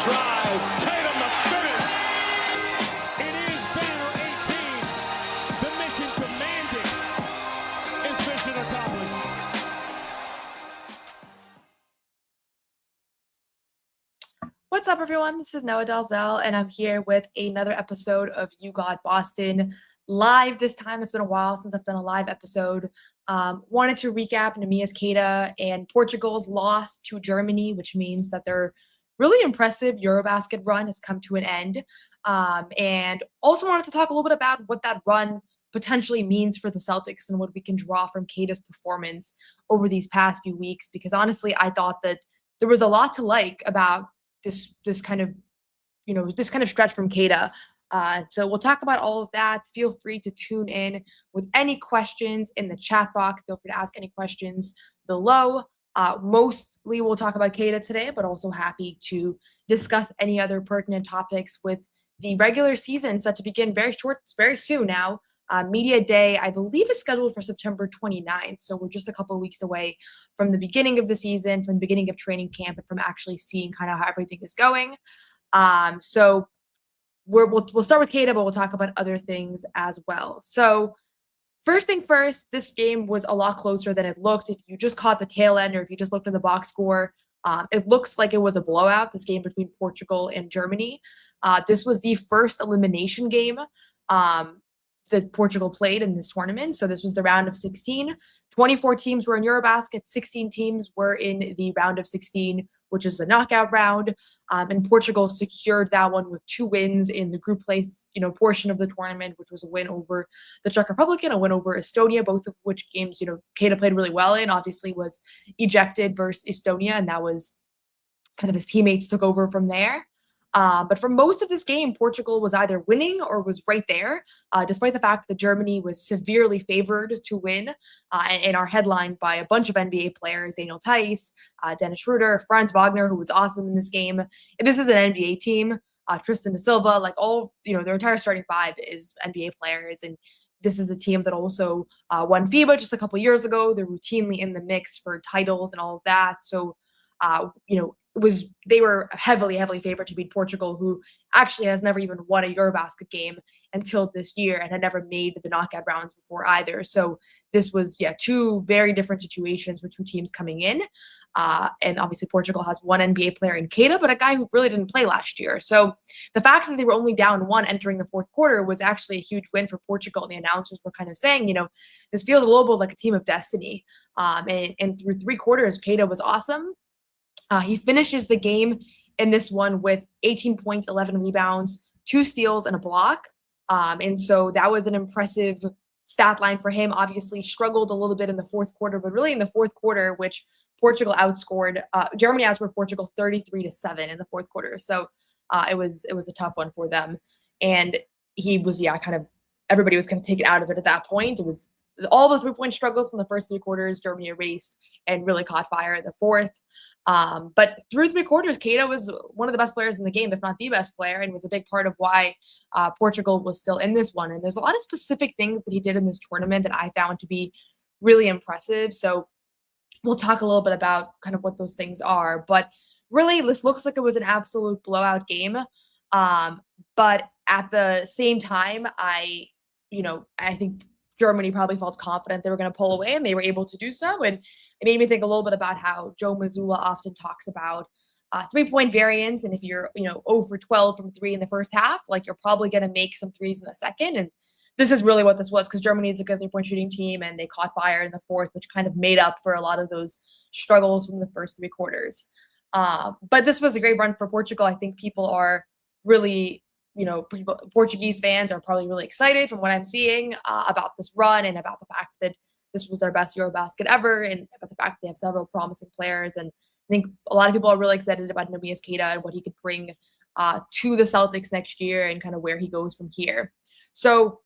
drive. Tatum the finish. It is banner 18. The mission commanded is mission accomplished. What's up, everyone? This is Noa Dalzell, and I'm here with another episode of You Got Boston live. This time, it's been a while since I've done a live episode. Wanted to recap Neemias Queta and Portugal's loss to Germany, which means that their really impressive EuroBasket run has come to an end. And also wanted to talk a little bit about what that run potentially means for the Celtics and what we can draw from Queta's performance over these past few weeks. Because honestly, I thought that there was a lot to like about this kind of stretch from Queta. So we'll talk about all of that. Feel free to tune in with any questions in the chat box. Feel free to ask any questions below. Mostly we'll talk about Queta today, but also happy to discuss any other pertinent topics with the regular season set to begin very soon now. Media Day, I believe, is scheduled for September 29th. So we're just a couple of weeks away from the beginning of the season, from the beginning of training camp, and from actually seeing kind of how everything is going. So we'll start with Queta, but we'll talk about other things as well. So first thing first, this game was a lot closer than it looked. If you just caught the tail end or if you just looked at the box score, it looks like it was a blowout, this game between Portugal and Germany. This was the first elimination game that Portugal played in this tournament. So this was the round of 16. 24 teams were in EuroBasket. 16 teams were in the round of 16, which is the knockout round. And Portugal secured that one with 2 wins in the group play, portion of the tournament, which was a win over the Czech Republic and a win over Estonia, both of which games, Queta played really well in. Obviously was ejected versus Estonia, and that was kind of his teammates took over from there. But for most of this game, Portugal was either winning or was right there, despite the fact that Germany was severely favored to win and are headlined by a bunch of NBA players, Daniel Theis, Dennis Schroeder, Franz Wagner, who was awesome in this game. And this is an NBA team, Tristan da Silva, their entire starting 5 is NBA players. And this is a team that also won FIBA just a couple years ago. They're routinely in the mix for titles and all of that. So, they were heavily favored to beat Portugal, who actually has never even won a EuroBasket game until this year and had never made the knockout rounds before either. So this was, 2 very different situations for 2 teams coming in. And obviously Portugal has one NBA player in Queta, but a guy who really didn't play last year. So the fact that they were only down 1 entering the fourth quarter was actually a huge win for Portugal. And the announcers were kind of saying, this feels a little bit like a team of destiny. And through 3 quarters, Queta was awesome. He finishes the game in this one with 18 points, 11 rebounds, 2 steals, and a block. And so that was an impressive stat line for him. Obviously struggled a little bit in the fourth quarter, but really in the fourth quarter, which Germany outscored Portugal 33-7 in the fourth quarter. So it was a tough one for them. And he was, everybody was kind of taken out of it at that point. It was all the 3-point struggles from the first 3 quarters, Germany erased and really caught fire in the fourth. But through 3 quarters, Queta was one of the best players in the game, if not the best player, and was a big part of why Portugal was still in this one. And there's a lot of specific things that he did in this tournament that I found to be really impressive. So we'll talk a little bit about kind of what those things are. But really, this looks like it was an absolute blowout game. But at the same time, I think Germany probably felt confident they were going to pull away, and they were able to do so. And it made me think a little bit about how Joe Mazzulla often talks about 3-point variance. And if you're, 0 for 12 from 3 in the first half, you're probably going to make some threes in the second. And this is really what this was, because Germany is a good 3-point shooting team, and they caught fire in the fourth, which kind of made up for a lot of those struggles from the first 3 quarters. But this was a great run for Portugal. I think people are really, Portuguese fans are probably really excited from what I'm seeing about this run and about the fact that this was their best EuroBasket ever, and about the fact they have several promising players. And I think a lot of people are really excited about Neemias Queta and what he could bring to the Celtics next year and kind of where he goes from here. So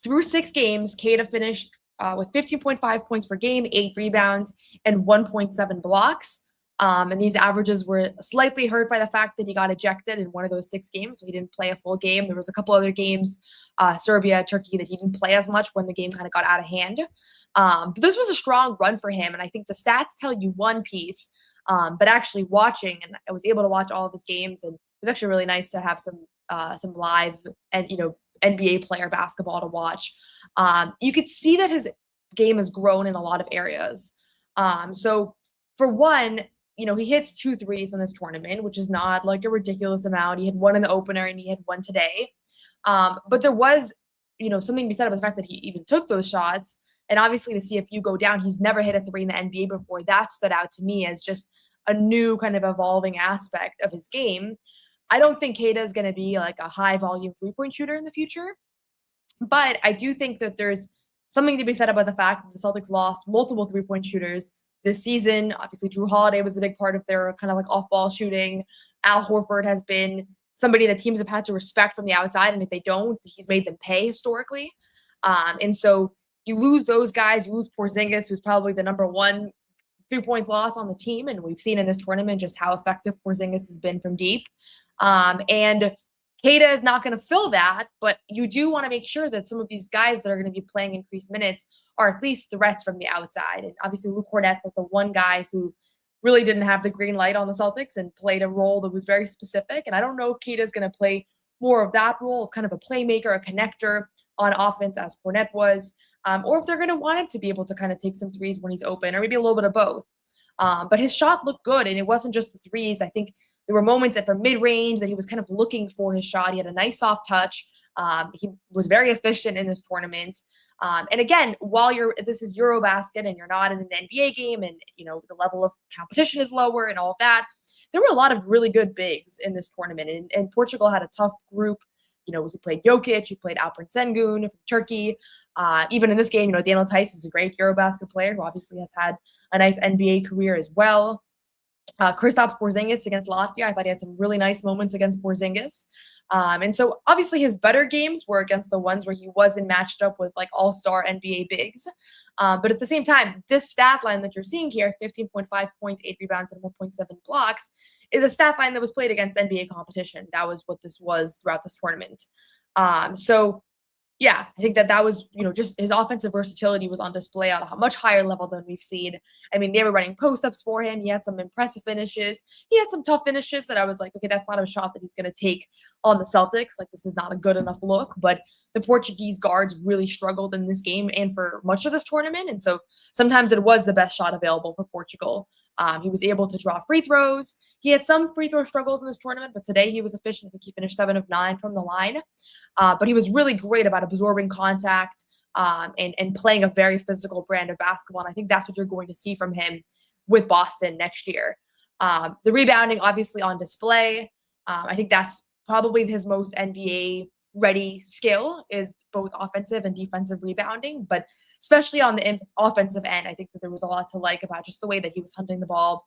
through 6 games, Queta finished with 15.5 points per game, 8 rebounds, and 1.7 blocks. And these averages were slightly hurt by the fact that he got ejected in one of those 6 games, so he didn't play a full game. There was a couple other games, Serbia, Turkey, that he didn't play as much when the game kind of got out of hand. But this was a strong run for him, and I think the stats tell you one piece, But actually watching, and I was able to watch all of his games, and it was actually really nice to have some live and NBA player basketball to watch. You could see that his game has grown in a lot of areas. So for one, he hits 2 threes in this tournament, which is not like a ridiculous amount. He had one in the opener and he had one today. But there was, something to be said about the fact that he even took those shots. And obviously to see if you go down, he's never hit a 3 in the NBA before. That stood out to me as just a new kind of evolving aspect of his game. I don't think Queta is going to be like a high volume 3-point shooter in the future. But I do think that there's something to be said about the fact that the Celtics lost multiple 3-point shooters this season. Obviously, Drew Holiday was a big part of their kind of like off-ball shooting. Al Horford has been somebody that teams have had to respect from the outside, and if they don't, he's made them pay historically. And so you lose those guys. You lose Porzingis, who's probably the number 1 3-point loss on the team, and we've seen in this tournament just how effective Porzingis has been from deep. And Queta is not going to fill that, but you do want to make sure that some of these guys that are going to be playing increased minutes are at least threats from the outside. And obviously, Luke Cornett was the one guy who really didn't have the green light on the Celtics and played a role that was very specific. And I don't know if Queta is going to play more of that role, kind of a playmaker, a connector on offense as Cornett was, or if they're going to want him to be able to kind of take some threes when he's open, or maybe a little bit of both. But his shot looked good, and it wasn't just the threes. I think there were moments that from mid-range that he was kind of looking for his shot. He had a nice soft touch. He was very efficient in this tournament. And again, while this is EuroBasket and you're not in an NBA game, and the level of competition is lower and all of that, there were a lot of really good bigs in this tournament. And Portugal had a tough group. He played Jokic, he played Alperen Sengun from Turkey. Even in this game, Daniel Tice is a great EuroBasket player who obviously has had a nice NBA career as well. Kristaps Porzingis against Latvia. I thought he had some really nice moments against Porzingis. And so obviously his better games were against the ones where he wasn't matched up with like all-star NBA bigs. But at the same time, this stat line that you're seeing here, 15.5 points, 8 rebounds, and 1.7 blocks, is a stat line that was played against NBA competition. That was what this was throughout this tournament. So yeah, I think that was, just his offensive versatility was on display at a much higher level than we've seen. I mean, they were running post-ups for him. He had some impressive finishes. He had some tough finishes that I was like, okay, that's not a shot that he's going to take on the Celtics. Like, this is not a good enough look. But the Portuguese guards really struggled in this game and for much of this tournament. And so sometimes it was the best shot available for Portugal. He was able to draw free throws. He had some free throw struggles in this tournament, but today he was efficient. I think he finished 7 of 9 from the line. But he was really great about absorbing contact and playing a very physical brand of basketball. And I think that's what you're going to see from him with Boston next year. The rebounding, obviously, on display. I think that's probably his most NBA-ready skill, is both offensive and defensive rebounding. But especially on the offensive end, I think that there was a lot to like about just the way that he was hunting the ball.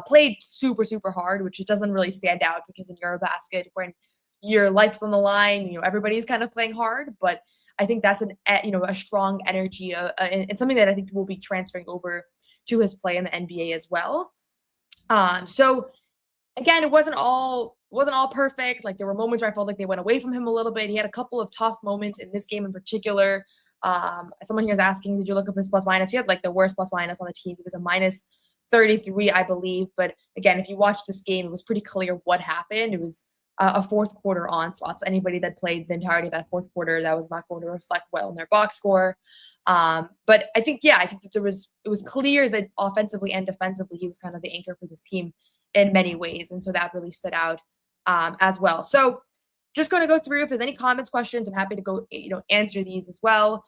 Played super, super hard, which doesn't really stand out because in EuroBasket, when your life's on the line, everybody's kind of playing hard. But I think that's a strong energy and something that I think will be transferring over to his play in the NBA as well. So again, it wasn't all perfect. Like, there were moments where I felt like they went away from him a little bit. He had a couple of tough moments in this game in particular. Someone here is asking, did you look up his plus minus? He had like the worst plus minus on the team. He was a minus 33, I believe. But again, if you watch this game, it was pretty clear what happened. It was a fourth quarter onslaught. So anybody that played the entirety of that fourth quarter, that was not going to reflect well in their box score. But I think that it was clear that offensively and defensively, he was kind of the anchor for this team in many ways. And so that really stood out as well. So just going to go through, if there's any comments, questions, I'm happy to go, answer these as well.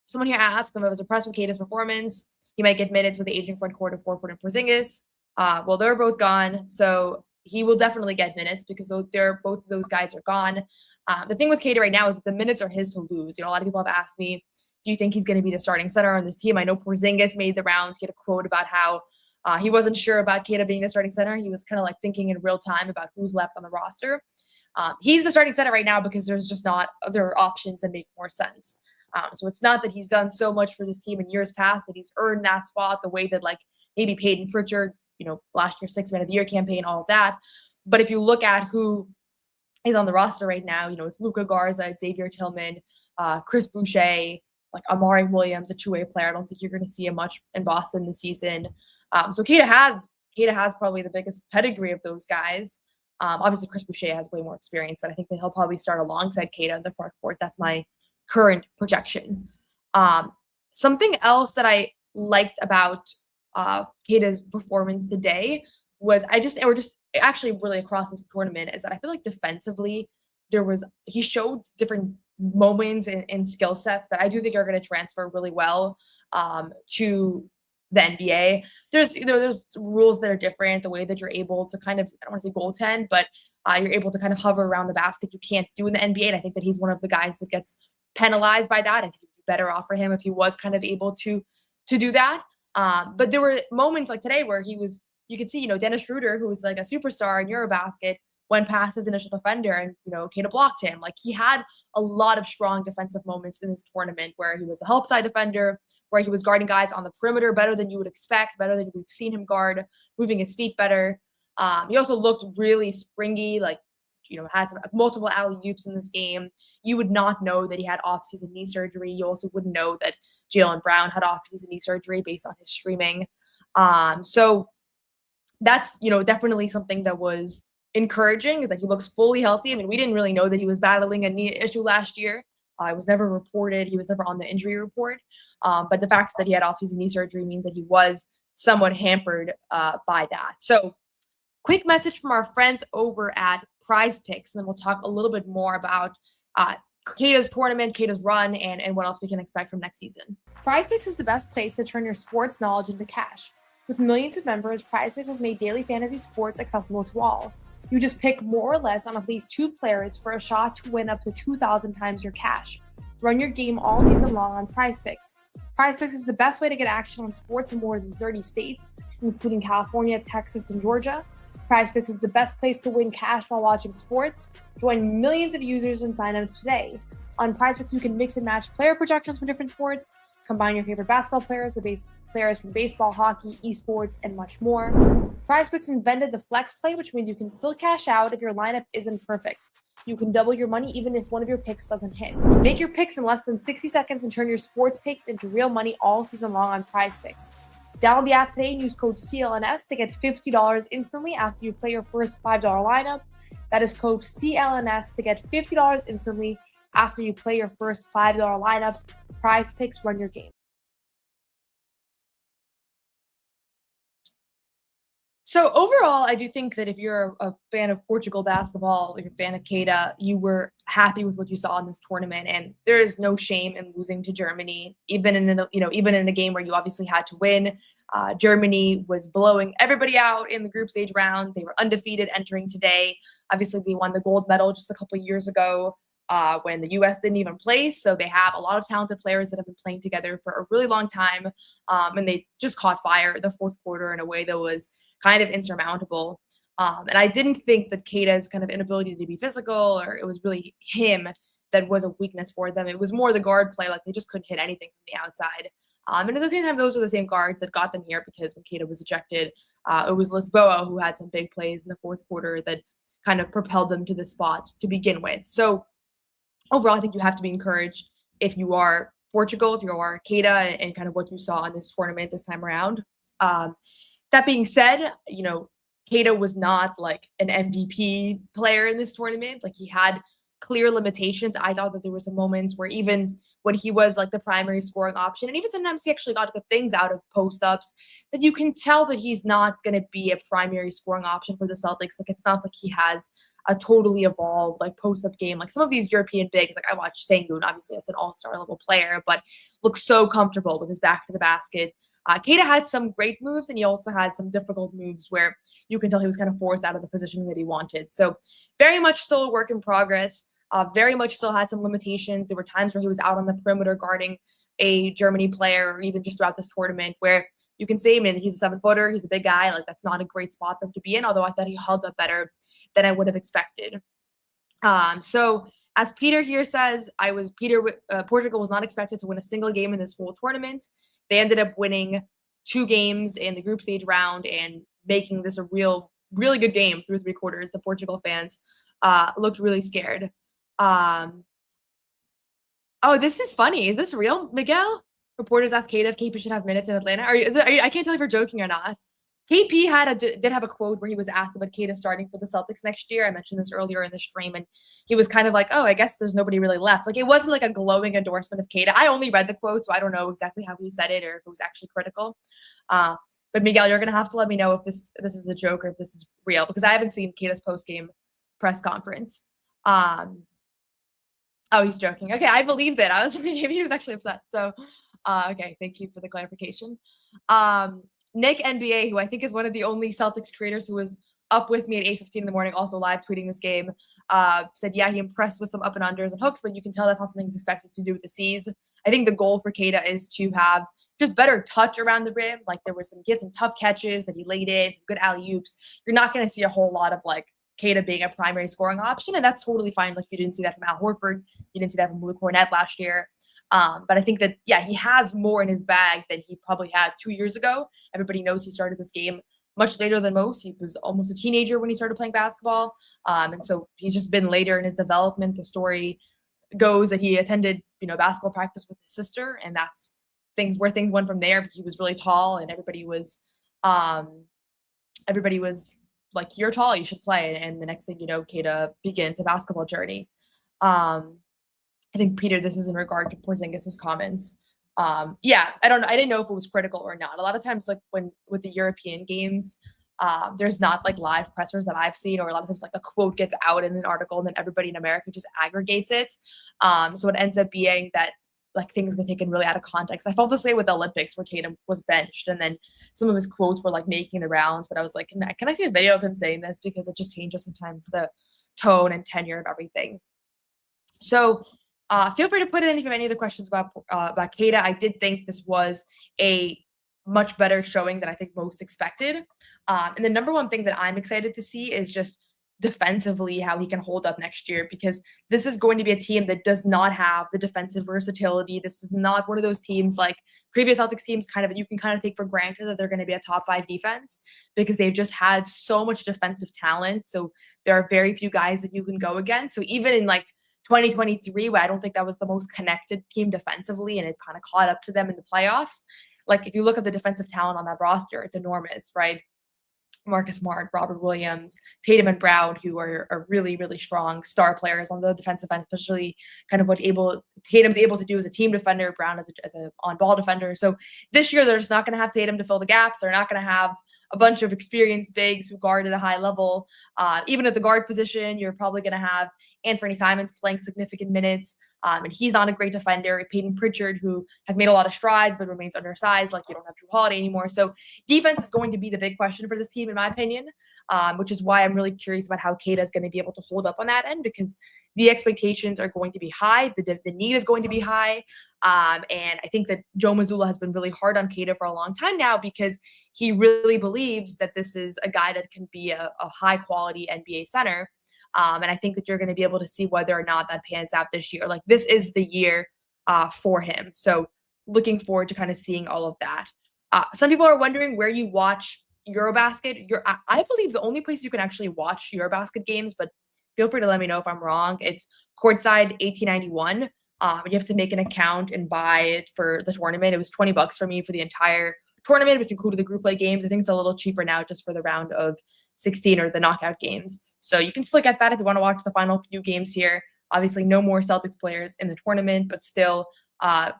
Someone here asked if I was impressed with Queta's performance. He might get minutes with the aging front court of Horford and Porzingis. Well, they're both gone. So he will definitely get minutes because both of those guys are gone. The thing with Queta right now is that the minutes are his to lose. A lot of people have asked me, do you think he's going to be the starting center on this team? I know Porzingis made the rounds. He had a quote about how he wasn't sure about Queta being the starting center. He was kind of like thinking in real time about who's left on the roster. He's the starting center right now because there's just not other options that make more sense. So it's not that he's done so much for this team in years past that he's earned that spot the way that like maybe Peyton Pritchard, last year's 6 Man of the Year campaign, all of that. But if you look at who is on the roster right now, it's Luka Garza, it's Xavier Tillman, Chris Boucher, like Amari Williams, a two-way player. I don't think you're going to see him much in Boston this season. So Queta has probably the biggest pedigree of those guys. Obviously, Chris Boucher has way more experience, but I think that he'll probably start alongside Queta in the front court. That's my current projection. Something else that I liked about Queta's performance today was actually really across this tournament is that I feel like defensively he showed different moments and skill sets that I do think are going to transfer really well to the NBA. There's rules that are different, the way that you're able to kind of, I don't want to say goaltend, but you're able to kind of hover around the basket you can't do in the NBA. And I think that he's one of the guys that gets penalized by that. I think it would be better off for him if he was kind of able to do that. But there were moments like today where you could see, Dennis Schroeder, who was like a superstar in EuroBasket, went past his initial defender and, Queta blocked him. Like, he had a lot of strong defensive moments in this tournament where he was a help side defender, where he was guarding guys on the perimeter better than you would expect, better than we've seen him guard, moving his feet better. He also looked really springy, had some multiple alley-oops in this game. You would not know that he had off-season knee surgery. You also wouldn't know that Jaylen Brown had off-season knee surgery based on his streaming. So that's, definitely something that was encouraging, is that he looks fully healthy. I mean, we didn't really know that he was battling a knee issue last year. It was never reported. He was never on the injury report. But the fact that he had off-season knee surgery means that he was somewhat hampered by that. So quick message from our friends over at PrizePicks, and then we'll talk a little bit more about Queta's tournament, Queta's run, and what else we can expect from next season. PrizePicks is the best place to turn your sports knowledge into cash. With millions of members, PrizePicks has made daily fantasy sports accessible to all. You just pick more or less on at least 2 players for a shot to win up to 2,000 times your cash. Run your game all season long on PrizePicks. PrizePicks is the best way to get action on sports in more than 30 states, including California, Texas, and Georgia. PrizePicks is the best place to win cash while watching sports. Join millions of users and sign up today. On PrizePicks, you can mix and match player projections from different sports, combine your favorite basketball players with players from baseball, hockey, esports, and much more. PrizePicks invented the flex play, which means you can still cash out if your lineup isn't perfect. You can double your money even if one of your picks doesn't hit. Make your picks in less than 60 seconds and turn your sports takes into real money all season long on PrizePicks. Download the app today and use code CLNS to get $50 instantly after you play your first $5 lineup. That is code CLNS to get $50 instantly after you play your first $5 lineup. PrizePicks, run your game. So overall, I do think that if you're a fan of Portugal basketball, or you're a fan of Queta, you were happy with what you saw in this tournament, and there is no shame in losing to Germany, even in a game where you obviously had to win. Germany was blowing everybody out in the group stage round. They were undefeated entering today. Obviously, they won the gold medal just a couple of years ago when the U.S. didn't even play. So they have a lot of talented players that have been playing together for a really long time, and they just caught fire in the fourth quarter in a way that was kind of insurmountable. And I didn't think that Queta's kind of inability to be physical, or it was really him that was a weakness for them. It was more the guard play, like they just couldn't hit anything from the outside. And at the same time, those are the same guards that got them here, because when Queta was ejected, it was Lisboa who had some big plays in the fourth quarter that kind of propelled them to the spot to begin with. So overall, I think you have to be encouraged if you are Portugal, if you are Queta, and kind of what you saw in this tournament this time around. That being said, Queta was not like an MVP player in this tournament. Like, he had clear limitations. I thought that there were some moments where even when he was like the primary scoring option, and even sometimes he actually got good things out of post-ups, that you can tell that he's not going to be a primary scoring option for the Celtics. Like, it's not like he has a totally evolved like post-up game. Like some of these European bigs, like I watched Sengun, obviously that's an all-star level player, but looks so comfortable with his back to the basket. Queta had some great moves, and he also had some difficult moves where you can tell he was kind of forced out of the position that he wanted. So very much still a work in progress. Very much still had some limitations. There were times where he was out on the perimeter guarding a Germany player, or even just throughout this tournament, where you can say, man, he's a 7-footer, he's a big guy. Like, that's not a great spot for him to be in, although I thought he held up better than I would have expected. So as Peter here says, Portugal was not expected to win a single game in this whole tournament. They ended up winning 2 games in the group stage round and making this a really good game through 3 quarters. The Portugal fans looked really scared. Oh, this is funny. Is this real, Miguel? Reporters asked Queta if KP should have minutes in Atlanta. I can't tell if you're joking or not. KP did have a quote where he was asked about Queta starting for the Celtics next year. I mentioned this earlier in the stream, and he was kind of like, "Oh, I guess there's nobody really left." Like, it wasn't like a glowing endorsement of Queta. I only read the quote, so I don't know exactly how he said it or if it was actually critical. But Miguel, you're gonna have to let me know if this is a joke or if this is real, because I haven't seen Queta's post game press conference. Oh, he's joking. Okay, I believed it. I was like, maybe he was actually upset. So, okay, thank you for the clarification. Nick NBA, who I think is one of the only Celtics creators who was up with me at 8:15 in the morning, also live tweeting this game, said, yeah, he impressed with some up and unders and hooks, but you can tell that's not something he's expected to do with the C's. I think the goal for Queta is to have just better touch around the rim. Like, he had some tough catches that he laid in, some good alley-oops. You're not going to see a whole lot of like Queta being a primary scoring option, and that's totally fine. Like, you didn't see that from Al Horford. You didn't see that from Luke Cornett last year. But I think that, yeah, he has more in his bag than he probably had 2 years ago. Everybody knows he started this game much later than most. He was almost a teenager when he started playing basketball. And so he's just been later in his development. The story goes that he attended, basketball practice with his sister, and that's where things went from there. But he was really tall, and everybody was like, you're tall, you should play. And the next thing you know, Queta begins a basketball journey. I think, Peter, this is in regard to Porzingis' comments. Yeah, I don't know. I didn't know if it was critical or not. A lot of times, like with the European games, there's not like live pressers that I've seen, or a lot of times like a quote gets out in an article and then everybody in America just aggregates it. So it ends up being that like things get taken really out of context. I felt this way with the Olympics where Tatum was benched and then some of his quotes were like making the rounds, but I was like, can I see a video of him saying this? Because it just changes sometimes the tone and tenure of everything. So feel free to put in if you have any other questions about Queta. I did think this was a much better showing than I think most expected. And the number one thing that I'm excited to see is just defensively how he can hold up next year, because this is going to be a team that does not have the defensive versatility. This is not one of those teams like previous Celtics teams you can kind of take for granted that they're going to be a top 5 defense, because they've just had so much defensive talent. So there are very few guys that you can go against. So even in like 2023, where I don't think that was the most connected team defensively, and it kind of caught up to them in the playoffs. Like, if you look at the defensive talent on that roster, it's enormous, right? Marcus Smart, Robert Williams, Tatum and Brown, who are really, really strong star players on the defensive end, especially kind of what Tatum's able to do as a team defender, Brown as a on-ball defender. So this year, they're just not going to have Tatum to fill the gaps. They're not going to have a bunch of experienced bigs who guard at a high level. Even at the guard position, you're probably going to have Anthony Simons playing significant minutes. And he's not a great defender. Peyton Pritchard, who has made a lot of strides but remains undersized, like you don't have Drew Holiday anymore. So defense is going to be the big question for this team, in my opinion, which is why I'm really curious about how Queta is going to be able to hold up on that end, because the expectations are going to be high. The need is going to be high. And I think that Joe Mazzulla has been really hard on Queta for a long time now, because he really believes that this is a guy that can be a high-quality NBA center. And I think that you're going to be able to see whether or not that pans out this year. Like, this is the year for him. So looking forward to kind of seeing all of that. Some people are wondering where you watch EuroBasket. I believe the only place you can actually watch EuroBasket games, but feel free to let me know if I'm wrong. It's courtside 1891. You have to make an account and buy it for the tournament. It was $20 for me for the entire tournament, which included the group play games. I think it's a little cheaper now just for the round of 16 or the knockout games. So you can still get that if you want to watch the final few games here. Obviously, no more Celtics players in the tournament, but still, I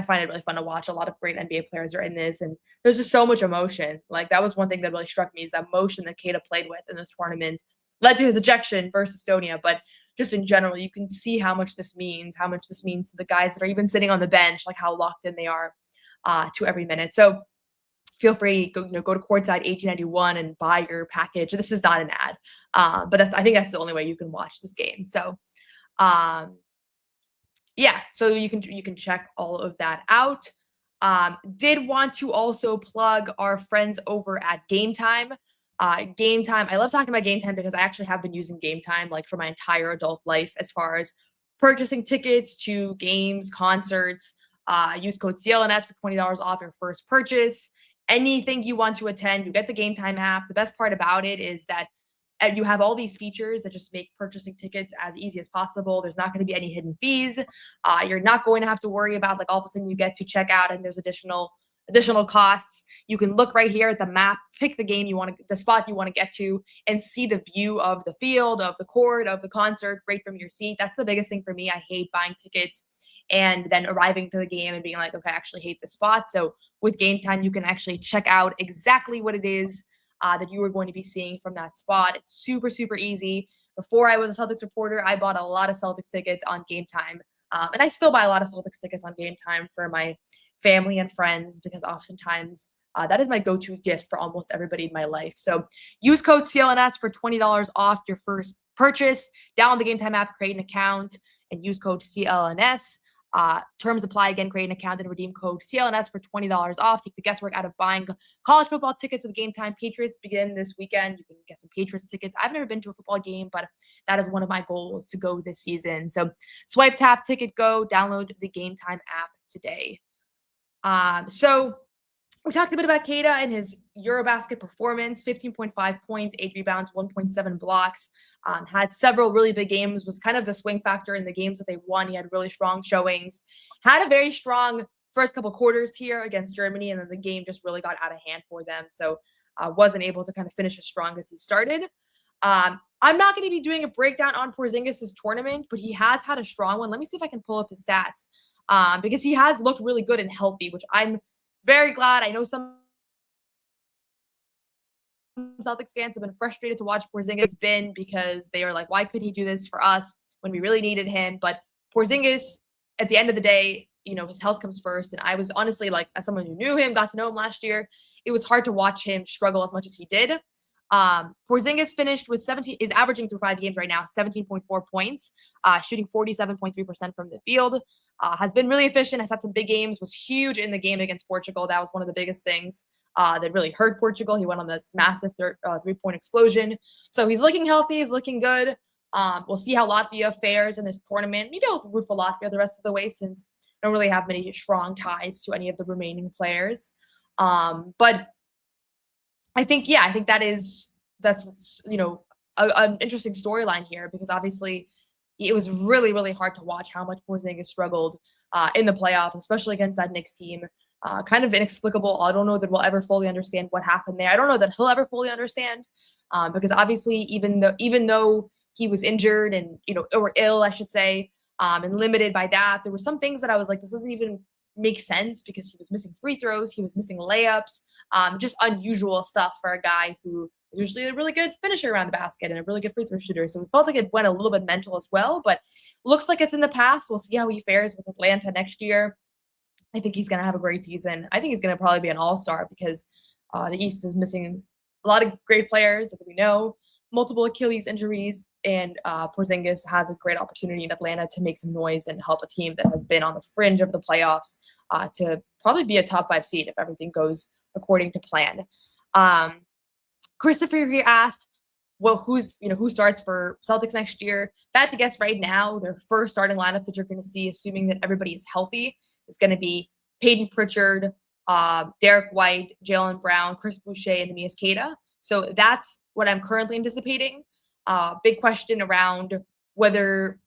find it really fun to watch. A lot of great NBA players are in this, and there's just so much emotion. Like, that was one thing that really struck me, is that emotion that Queta played with in this tournament led to his ejection versus Estonia. But just in general, you can see how much this means to the guys that are even sitting on the bench, like how locked in they are to every minute. So feel free, go to courtside 1891 and buy your package. This is not an ad, but I think that's the only way you can watch this game. So, yeah, so you can check all of that out. Did want to also plug our friends over at GameTime. GameTime, I love talking about GameTime because I actually have been using GameTime like for my entire adult life, as far as purchasing tickets to games, concerts. Use code CLNS for $20 off your first purchase. Anything you want to attend, you get the GameTime app. The best part about it is that and you have all these features that just make purchasing tickets as easy as possible. There's not going to be any hidden fees. You're not going to have to worry about like all of a sudden you get to check out and there's additional costs. You can look right here at the map, pick the game you want to, the spot you want to get to, and see the view of the field, of the court, of the concert right from your seat. That's the biggest thing for me. I hate buying tickets and then arriving to the game and being like, okay, I actually hate this spot. So with GameTime, you can actually check out exactly what it is that you are going to be seeing from that spot. It's super, super easy. Before I was a Celtics reporter, I bought a lot of Celtics tickets on GameTime. And I still buy a lot of Celtics tickets on GameTime for my family and friends because oftentimes that is my go-to gift for almost everybody in my life. So use code CLNS for $20 off your first purchase. Download the GameTime app, create an account, and use code CLNS. Terms apply. Again, create an account and redeem code CLNS for $20 off. Take the guesswork out of buying college football tickets with GameTime. Patriots begin this weekend. You can get some Patriots tickets. I've never been to a football game, but that is one of my goals to go this season. So swipe, tap, ticket, go. Download the GameTime app today. So we talked a bit about Queta and his EuroBasket performance, 15.5 points, 8 rebounds, 1.7 blocks, had several really big games, was kind of the swing factor in the games that they won. He had really strong showings, had a very strong first couple quarters here against Germany, and then the game just really got out of hand for them. So wasn't able to kind of finish as strong as he started. I'm not going to be doing a breakdown on Porzingis' tournament, but he has had a strong one. Let me see if I can pull up his stats because he has looked really good and healthy, which I'm very glad. I know some Celtics fans have been frustrated to watch Porzingis because they are like, why could he do this for us when we really needed him? But Porzingis, at the end of the day, you know, his health comes first. And I was honestly like, as someone who knew him, got to know him last year, it was hard to watch him struggle as much as he did. Porzingis finished with 17, is averaging through 5 games right now, 17.4 points, shooting 47.3% from the field, has been really efficient, has had some big games, was huge in the game against Portugal. That was one of the biggest things that really hurt Portugal. He went on this massive three-point explosion. So he's looking healthy, he's looking good. We'll see how Latvia fares in this tournament. Maybe I'll root for Latvia the rest of the way since I don't really have many strong ties to any of the remaining players. But I think that's you know, an interesting storyline here because obviously it was really, really hard to watch how much Porzingis struggled in the playoffs, especially against that Knicks team. Kind of inexplicable. I don't know that we'll ever fully understand what happened there. I don't know that he'll ever fully understand because obviously even though he was injured and, you know, or ill, I should say, and limited by that, there were some things that I was like, this doesn't even make sense because he was missing free throws, he was missing layups, just unusual stuff for a guy who is usually a really good finisher around the basket and a really good free throw shooter. So we felt like it went a little bit mental as well, but looks like it's in the past. We'll see how he fares with Atlanta next year. I think he's going to have a great season. I think he's going to probably be an all-star because the East is missing a lot of great players, as we know, multiple Achilles injuries, and Porzingis has a great opportunity in Atlanta to make some noise and help a team that has been on the fringe of the playoffs to probably be a top 5 seed if everything goes according to plan. Christopher here asked, well, who starts for Celtics next year? If I had to guess right now, their first starting lineup that you're going to see, assuming that everybody is healthy, is going to be Peyton Pritchard, Derek White, Jaylen Brown, Chris Boucher, and Neemias Queta. So that's what I'm currently anticipating. Big question around whether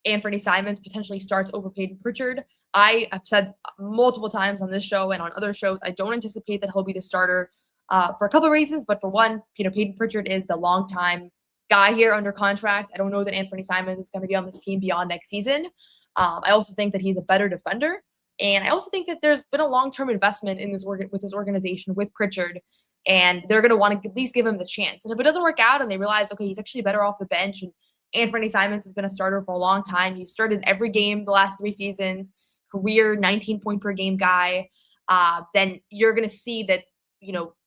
Anthony Simons potentially starts over Peyton Pritchard. I have said multiple times on this show and on other shows, I don't anticipate that he'll be the starter for a couple of reasons. But for one, Peyton Pritchard is the longtime guy here under contract. I don't know that Anthony Simons is going to be on this team beyond next season. I also think that he's a better defender. And I also think that there's been a long-term investment in with this organization with Pritchard, and they're going to want to at least give him the chance. And if it doesn't work out and they realize, okay, he's actually better off the bench, and Anthony Simons has been a starter for a long time. He's started every game the last 3 seasons, career 19-point-per-game guy, then you're going to see that,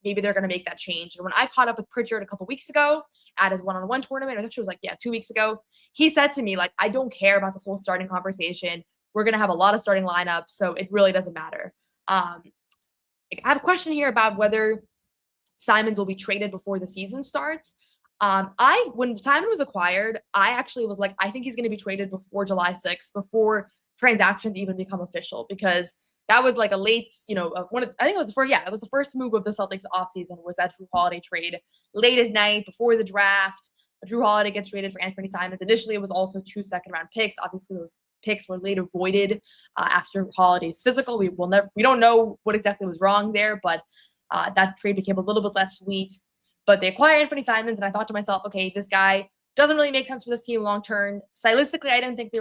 maybe they're going to make that change. And when I caught up with Pritchard a couple weeks ago at his one-on-one tournament, it actually was 2 weeks ago, he said to me, I don't care about this whole starting conversation. We're going to have a lot of starting lineups, so it really doesn't matter. I have a question here about whether Simons will be traded before the season starts. When Simon was acquired, I actually was I think he's going to be traded before July 6th, before transactions even become official, because that was like a late, I think it was it was the first move of the Celtics offseason was that Drew Holiday trade late at night before the draft. Drew Holiday gets traded for Anthony Simons. Initially, it was also 2 second-round picks. Obviously, those picks were later voided after Holiday's physical. We don't know what exactly was wrong there, but that trade became a little bit less sweet. But they acquired Anthony Simons, and I thought to myself, okay, this guy doesn't really make sense for this team long term. Stylistically, I didn't think he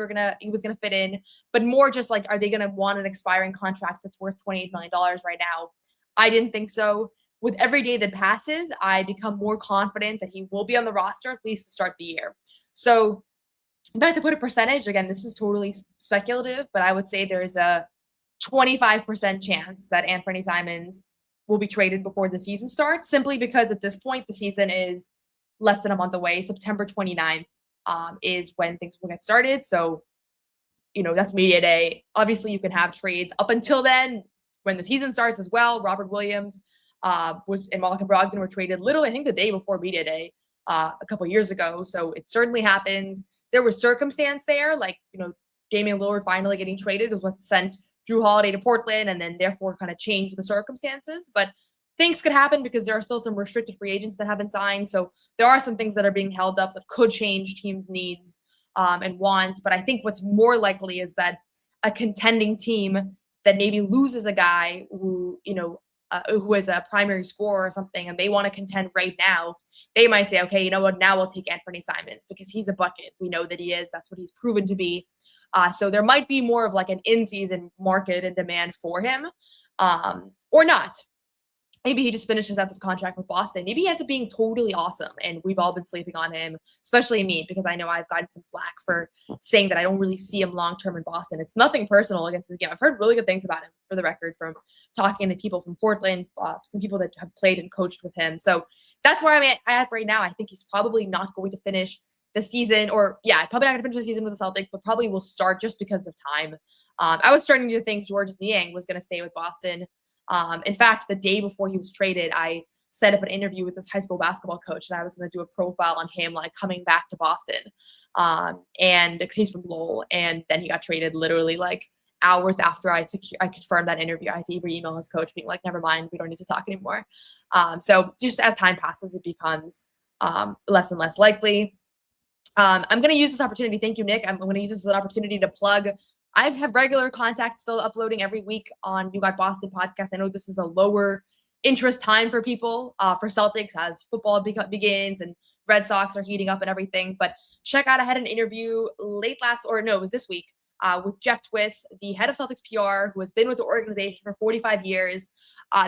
was gonna fit in, but more just like, are they gonna want an expiring contract that's worth $28 million right now? I didn't think so. With every day that passes, I become more confident that he will be on the roster at least to start the year. So if I had to put a percentage, again, this is totally speculative, but I would say there's a 25% chance that Anthony Simons will be traded before the season starts, simply because at this point, the season is less than a month away. September 29th is when things will get started. So, that's media day. Obviously, you can have trades up until then when the season starts as well. Robert Williams and Malcolm Brogdon were traded literally, I think, the day before media day a couple years ago. So it certainly happens. There was circumstance there, like, Damian Lillard finally getting traded was what sent Drew Holiday to Portland and then therefore kind of changed the circumstances. But things could happen because there are still some restricted free agents that haven't signed. So there are some things that are being held up that could change teams' needs and wants. But I think what's more likely is that a contending team that maybe loses a guy who is a primary scorer or something, and they want to contend right now, they might say, okay, you know what, now we'll take Anthony Simons because he's a bucket. We know that he is. That's what he's proven to be. So there might be more of like an in-season market and demand for him or not. Maybe he just finishes out this contract with Boston. Maybe he ends up being totally awesome, and we've all been sleeping on him, especially me, because I know I've gotten some flack for saying that I don't really see him long-term in Boston. It's nothing personal against his game. I've heard really good things about him, for the record, from talking to people from Portland, some people that have played and coached with him. So that's where I'm at right now. I think he's probably not going to finish the season, probably not going to finish the season with the Celtics, but probably will start just because of time. I was starting to think Georges Niang was going to stay with Boston. In fact, the day before he was traded, I set up an interview with this high school basketball coach, and I was going to do a profile on him, like coming back to Boston. And because he's from Lowell, and then he got traded literally like hours after I confirmed that interview. I had to email his coach being like, never mind, we don't need to talk anymore. So just as time passes, it becomes less and less likely. I'm going to use this opportunity. Thank you, Nick. I'm going to use this as an opportunity to plug. I have regular contact still uploading every week on You Got Boston podcast. I know this is a lower interest time for people, for Celtics as football begins and Red Sox are heating up and everything. But check out, I had an interview it was this week with Jeff Twiss, the head of Celtics PR, who has been with the organization for 45 years.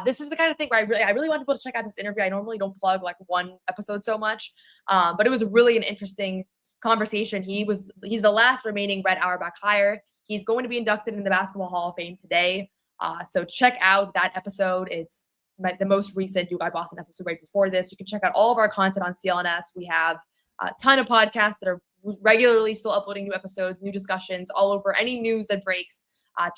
This is the kind of thing where I really want people to check out this interview. I normally don't plug like one episode so much, but it was really an interesting conversation. He's the last remaining Red Auerbach hire. He's going to be inducted in the Basketball Hall of Fame today. So check out that episode. It's the most recent You Got Boston episode right before this. You can check out all of our content on CLNS. We have a ton of podcasts that are regularly still uploading new episodes, new discussions all over any news that breaks.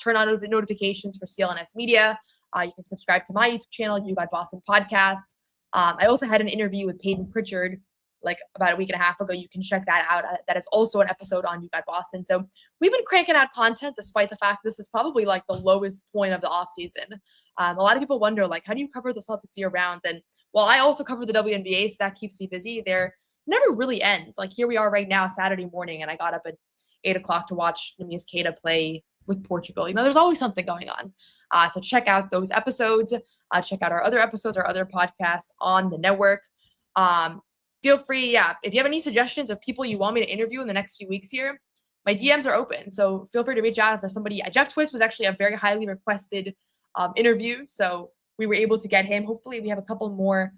Turn on the notifications for CLNS Media. You can subscribe to my YouTube channel, You Got Boston Podcast. I also had an interview with Peyton Pritchard like about a week and a half ago. You can check that out. That is also an episode on You Got Boston. So we've been cranking out content despite the fact this is probably like the lowest point of the off season. A lot of people wonder, like, how do you cover the Celtics year round? And while I also cover the WNBA, so that keeps me busy, there never really ends. Like here we are right now, Saturday morning, and I got up at 8 o'clock to watch Neemias Queta play with Portugal. There's always something going on. So check out those episodes. Check out our other episodes, our other podcasts on the network. Feel free, if you have any suggestions of people you want me to interview in the next few weeks here, my DMs are open. So feel free to reach out if there's somebody. Jeff Twiss was actually a very highly requested interview. So we were able to get him. Hopefully we have a couple more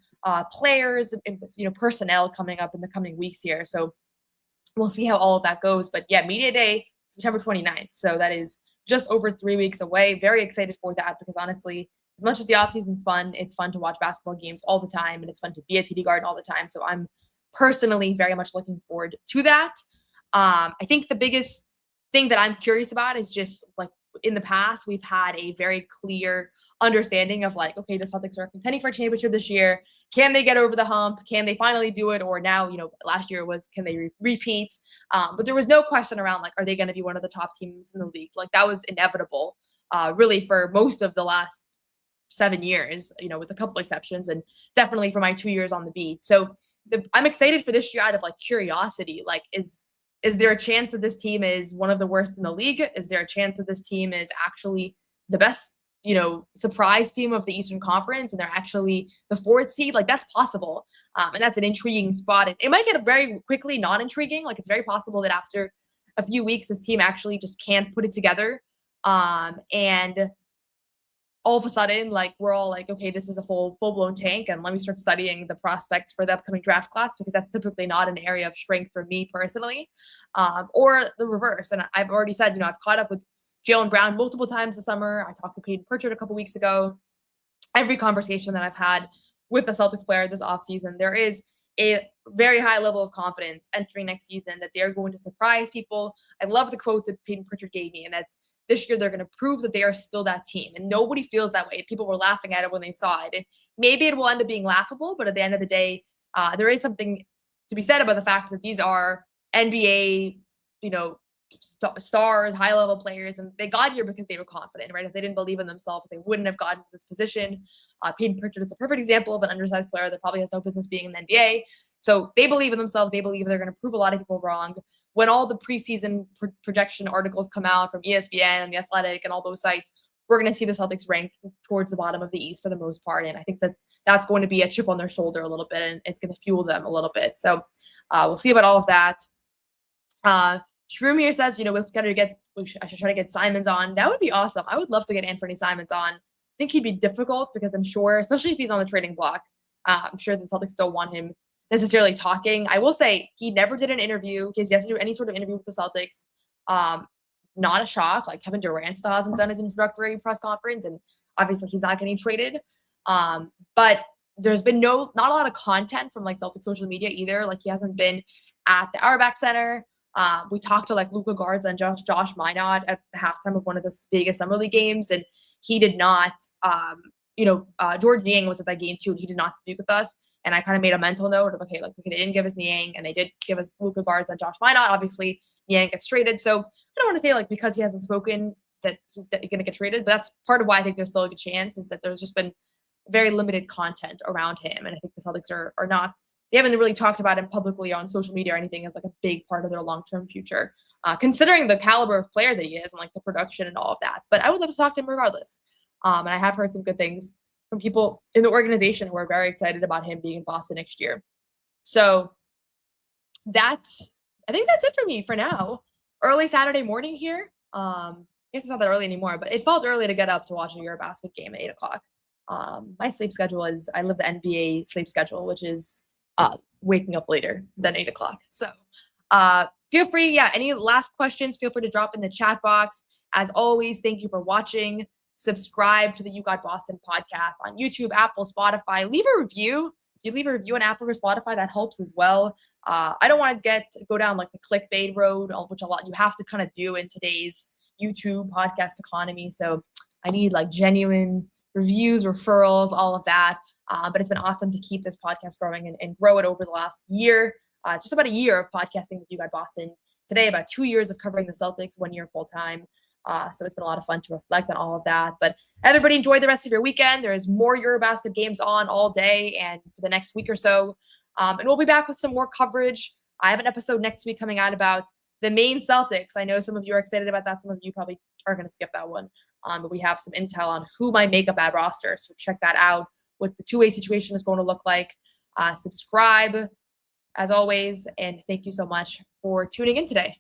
players and personnel coming up in the coming weeks here. So we'll see how all of that goes. But media day, September 29th. So that is just over 3 weeks away. Very excited for that because honestly, as much as the offseason's fun, it's fun to watch basketball games all the time, and it's fun to be at TD Garden all the time. So I'm personally very much looking forward to that. I think the biggest thing that I'm curious about is just like in the past, we've had a very clear understanding of like, okay, the Celtics are contending for a championship this year. Can they get over the hump? Can they finally do it? Or now, last year was, can they repeat? But there was no question around like, are they going to be one of the top teams in the league? Like that was inevitable. really for most of the last 7 years, with a couple exceptions, and definitely for my 2 years on the beat. So I'm excited for this year out of like curiosity. Like, is there a chance that this team is one of the worst in the league? Is there a chance that this team is actually the best, surprise team of the Eastern Conference, and they're actually the 4th seed? Like, that's possible. And that's an intriguing spot. It might get very quickly not intriguing. Like, it's very possible that after a few weeks, this team actually just can't put it together. And all of a sudden, like, we're all like, okay, this is a full-blown tank, and let me start studying the prospects for the upcoming draft class, because that's typically not an area of strength for me personally, or the reverse. And I've already said, I've caught up with Jaylen Brown multiple times this summer. I talked to Pritchard a couple weeks ago. Every conversation that I've had with the Celtics player this offseason, there is a very high level of confidence entering next season that they're going to surprise people. I love the quote that Peyton Pritchard gave me, and that's, this year they're going to prove that they are still that team. And nobody feels that way. People were laughing at it when they saw it. And maybe it will end up being laughable, but at the end of the day, there is something to be said about the fact that these are NBA, stars, high-level players, and they got here because they were confident, right? If they didn't believe in themselves, they wouldn't have gotten to this position. Peyton Pritchard is a perfect example of an undersized player that probably has no business being in the NBA. So they believe in themselves. They believe they're going to prove a lot of people wrong. When all the preseason projection articles come out from ESPN and The Athletic and all those sites, we're going to see the Celtics ranked towards the bottom of the East for the most part. And I think that that's going to be a chip on their shoulder a little bit, and it's going to fuel them a little bit. So we'll see about all of that. Shroom here says, I should try to get Simons on. That would be awesome. I would love to get Anthony Simons on. I think he'd be difficult because I'm sure, especially if he's on the trading block, I'm sure the Celtics don't want him necessarily talking. I will say he never did an interview. He has yet to do any sort of interview with the Celtics. Not a shock. Like, Kevin Durant still hasn't done his introductory press conference, and obviously he's not getting traded. But there's been not a lot of content from like Celtics social media either. Like, he hasn't been at the Auerbach Center. We talked to like Luka Garza and Josh Minot at the halftime of one of the biggest summer league games, and he did not. George Niang was at that game too, and he did not speak with us. And I kind of made a mental note of, okay, they didn't give us Niang, and they did give us Luka Garza and Josh Minot. Obviously, Niang gets traded, so I don't want to say like because he hasn't spoken that he's going to get traded, but that's part of why I think there's still a good chance, is that there's just been very limited content around him, and I think the Celtics are not. They haven't really talked about him publicly on social media or anything as like a big part of their long-term future, considering the caliber of player that he is and like the production and all of that. But I would love to talk to him regardless. And I have heard some good things from people in the organization who are very excited about him being in Boston next year. So I think that's it for me for now. Early Saturday morning here. I guess it's not that early anymore, but it felt early to get up to watch a EuroBasket game at 8 o'clock. My sleep schedule is, I live the NBA sleep schedule, which is waking up later than 8 o'clock. So feel free, any last questions, feel free to drop in the chat box. As always, thank you for watching. Subscribe to the You Got Boston podcast on YouTube, Apple, Spotify. Leave a review. If you leave a review on Apple or Spotify, that helps as well. I don't want to go down like the clickbait road, which a lot you have to kind of do in today's YouTube podcast economy. So I need like genuine reviews, referrals, all of that. But it's been awesome to keep this podcast growing and grow it over the last year. Just about a year of podcasting with You Got Boston. Today, about 2 years of covering the Celtics, 1 year full time. So it's been a lot of fun to reflect on all of that. But everybody enjoy the rest of your weekend. There is more EuroBasket games on all day and for the next week or so. And we'll be back with some more coverage. I have an episode next week coming out about the main Celtics. I know some of you are excited about that. Some of you probably are going to skip that one. But we have some intel on who might make up that roster. So check that out, what the two-way situation is going to look like. Subscribe, as always. And thank you so much for tuning in today.